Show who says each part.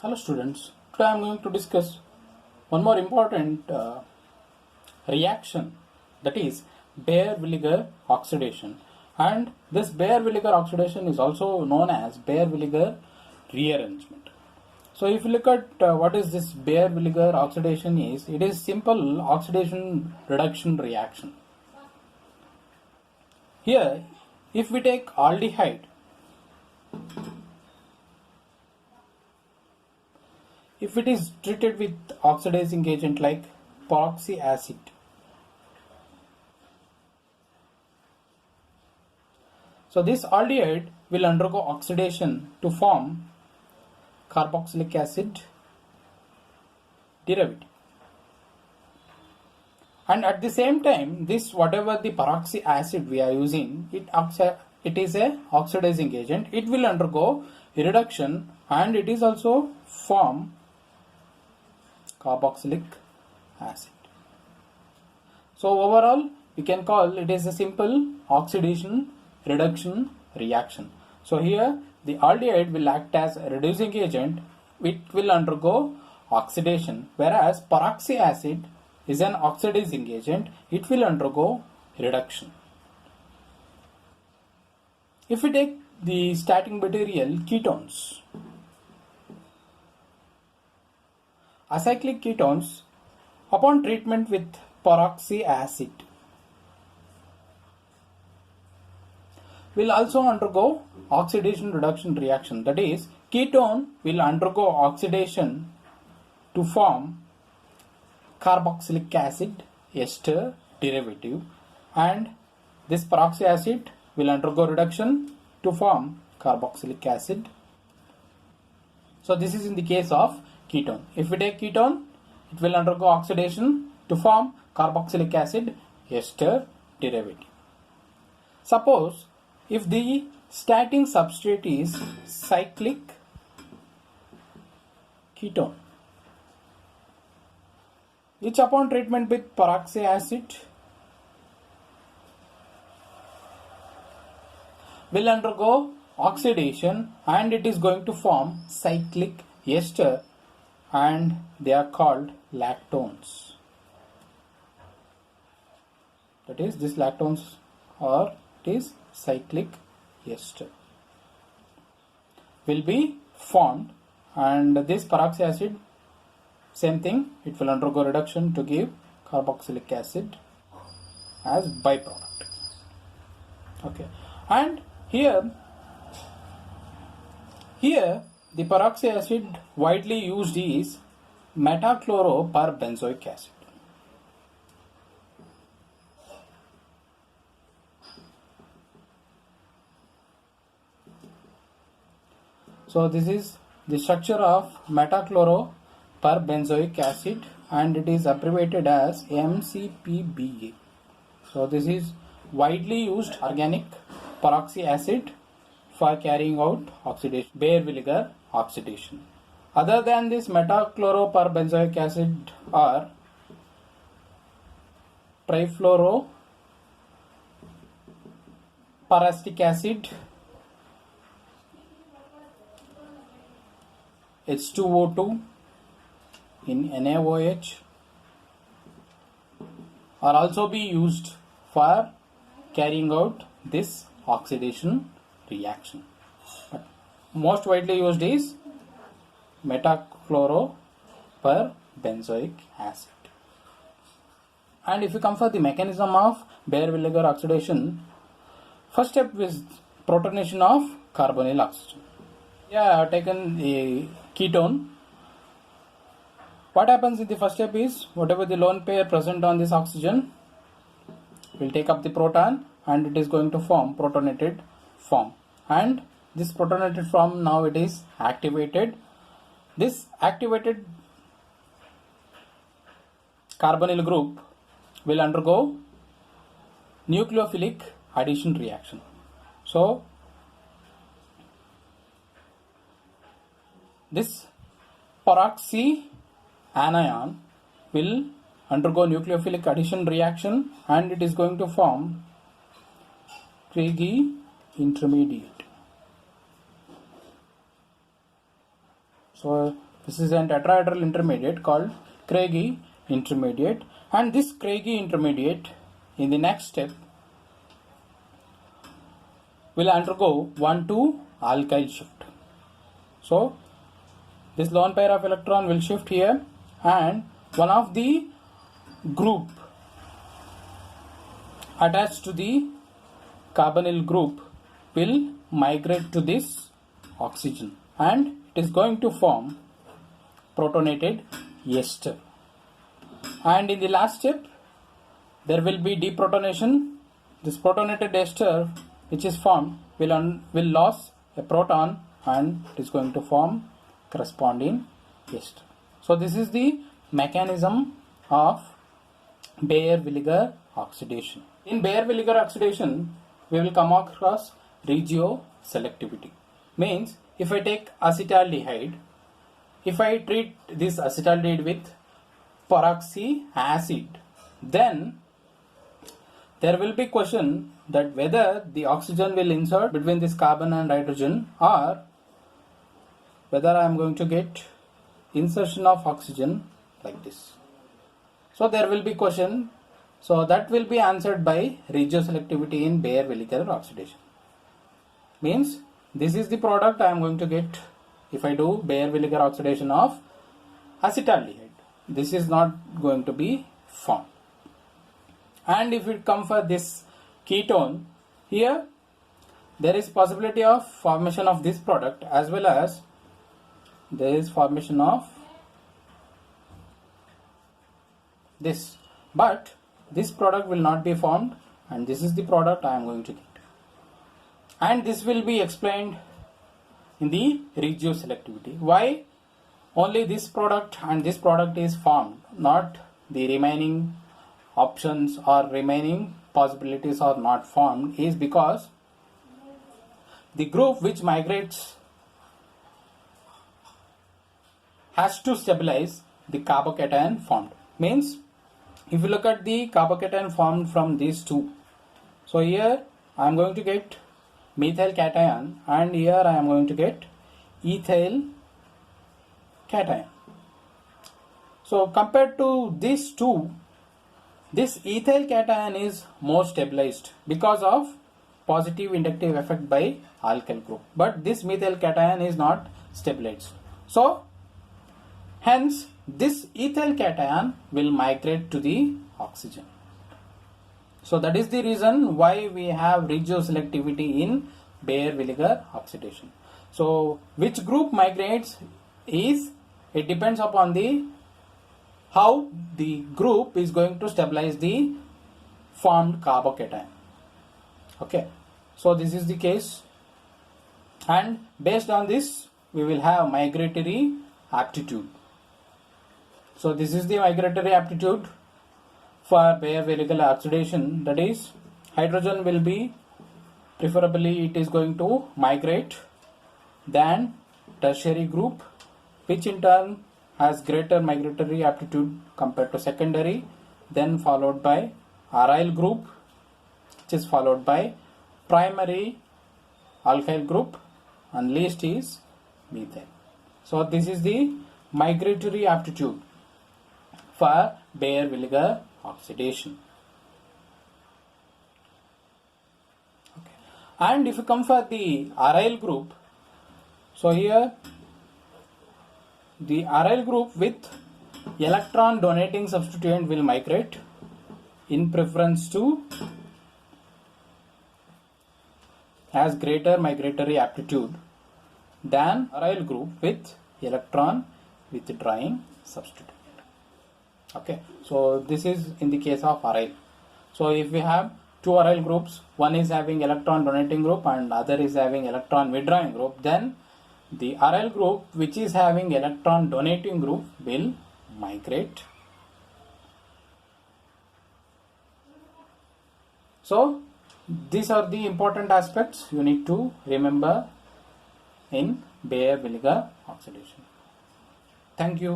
Speaker 1: Hello students, today I am going to discuss one more important reaction, that is Baeyer-Villiger oxidation, and this Baeyer-Villiger oxidation is also known as Baeyer-Villiger rearrangement. So if you look at what is this Baeyer-Villiger oxidation is, it is simple oxidation reduction reaction. Here if we take aldehyde, if it is treated with oxidizing agent like peroxy acid, so this aldehyde will undergo oxidation to form carboxylic acid derivative, and at the same time this whatever the peroxy acid we are using, it is a oxidizing agent, it will undergo reduction and it is also form carboxylic acid. So overall we can call it is a simple oxidation reduction reaction. So here the aldehyde will act as a reducing agent, it will undergo oxidation, whereas peroxy acid is an oxidizing agent, it will undergo reduction. If we take the starting material ketones, acyclic ketones upon treatment with peroxy acid will also undergo oxidation reduction reaction, that is ketone will undergo oxidation to form carboxylic acid ester derivative, and this peroxy acid will undergo reduction to form carboxylic acid. So this is in the case of ketone. If we take ketone, it will undergo oxidation to form carboxylic acid ester derivative. Suppose if the starting substrate is cyclic ketone, which upon treatment with peroxy acid will undergo oxidation and it is going to form cyclic ester, and they are called lactones. That is, these lactones or it is cyclic ester will be formed, and this peroxy acid, same thing, it will undergo reduction to give carboxylic acid as byproduct. Okay, and here the peroxy acid widely used is metachloroperbenzoic acid. So this is the structure of metachloroperbenzoic acid and it is abbreviated as MCPBA. So this is widely used organic peroxy acid for carrying out oxidation, Baeyer-Villiger oxidation. Other than this metachloroperbenzoic acid are trifluoroparastic acid, H2O2 in NaOH are also be used for carrying out this oxidation reaction. But most widely used is metachloroperbenzoic acid. And if you come for the mechanism of Baeyer-Villiger oxidation, first step is protonation of carbonyl oxygen. Yeah, I have taken a ketone. What happens in the first step is, whatever the lone pair present on this oxygen will take up the proton and it is going to form protonated form, and this protonated form now it is activated. This activated carbonyl group will undergo nucleophilic addition reaction. So this peroxy anion will undergo nucleophilic addition reaction and it is going to form Kriege intermediate. So This is an tetrahedral intermediate called Craigie intermediate, and this Craigie intermediate in the next step will undergo 1,2 alkyl shift. So this lone pair of electron will shift here, and one of the group attached to the carbonyl group will migrate to this oxygen, and it is going to form protonated ester. And in the last step there will be deprotonation. This protonated ester which is formed will lose a proton, and it is going to form corresponding ester. So this is the mechanism of Baeyer-Villiger oxidation. In Baeyer-Villiger oxidation we will come across regioselectivity. Means if I take acetaldehyde, if I treat this acetaldehyde with peroxy acid, then there will be question that whether the oxygen will insert between this carbon and hydrogen, or whether I am going to get insertion of oxygen like this. So there will be question. So that will be answered by regioselectivity in Baeyer-Villiger oxidation. Means this is the product I am going to get if I do Baeyer-Villiger oxidation of acetaldehyde. This is not going to be formed. And if it come for this ketone, here there is possibility of formation of this product, as well as there is formation of this, but this product will not be formed, and this is the product I am going to get. And this will be explained in the regioselectivity. Why only this product and this product is formed, not the remaining options or remaining possibilities are not formed, is because the group which migrates has to stabilize the carbocation formed. Means if you look at the carbocation formed from these two, so here I am going to get methyl cation, and here I am going to get ethyl cation. So compared to these two, this ethyl cation is more stabilized because of positive inductive effect by alkyl group, but this methyl cation is not stabilized. So hence this ethyl cation will migrate to the oxygen. So that is the reason why we have regioselectivity in Baeyer-Villiger oxidation. So which group migrates is, it depends upon the how the group is going to stabilize the formed carbocation. Okay, so this is the case, and based on this we will have migratory aptitude. So this is the migratory aptitude for Baeyer-Villiger oxidation, that is hydrogen will be preferably it is going to migrate than tertiary group, which in turn has greater migratory aptitude compared to secondary, then followed by aryl group, which is followed by primary alkyl group, and least is methyl. So this is the migratory aptitude for Baeyer-Villiger oxidation. Okay. And if you come for the aryl group, so here the aryl group with electron donating substituent will migrate in preference to, has greater migratory aptitude than aryl group with electron withdrawing substituent. Okay, so this is in the case of aryl. So if we have two aryl groups, one is having electron donating group and other is having electron withdrawing group, then the aryl group which is having electron donating group will migrate. So these are the important aspects you need to remember in Baeyer-Villiger oxidation. Thank you.